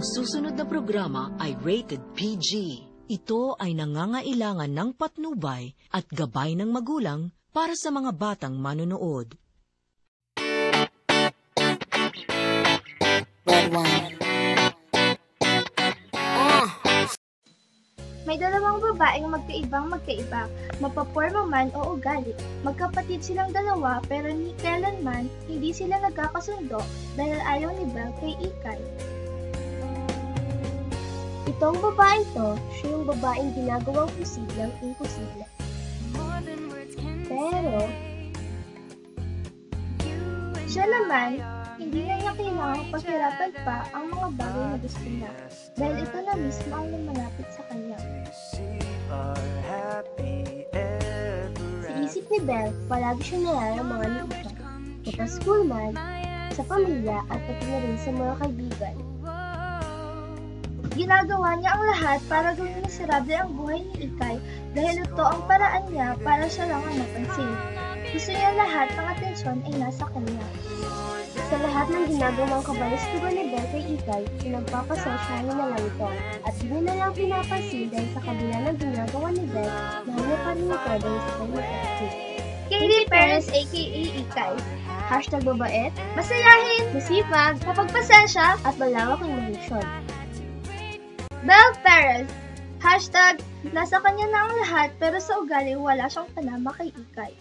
Ang susunod na programa ay rated PG. Ito ay nangangailangan ng patnubay at gabay ng magulang para sa mga batang manonood. May dalawang babaeng magkaiba, mapaporma man o ugali. Magkapatid silang dalawa pero ni kailanman hindi sila nagkakasundo dahil ayaw ni Belle kay Ikay. Itong babaeng to, siya yung babaeng ginagawang posibleng imposible. Pero, siya naman, hindi na niya kailangang paghirapan pa ang mga bagay na gusto niya dahil ito na mismo ang lumalapit sa kanya. Sa isip ni Belle, palagi siya nararamang ni Ikay, kapag-school man, sa pamilya at pati na rin sa mga kaibigan. Ginagawa niya ang lahat para gawing miserable ang buhay ni Ikay dahil ito ang paraan niya para siya lang ang mapansin. Gusto niya lahat ng atensyon ay nasa kanya. Sa lahat ng ginagawang kabalistugan ni Belle kay Ikay, pinagpapasensyahin na lang ito at hindi na lang pinapansin dahil sa kabila ng ginagawa ni Belle, mahal niya pa rin ito dahil sa kanyang attitude. Katie Perez aka Ikay. Hashtag babait, masayahin, masipag, mapagpasensya at malawak ng emosyon. Belle Perez. Hashtag, nasa kanya na ang lahat pero sa ugali wala siyang panama kay Ikay.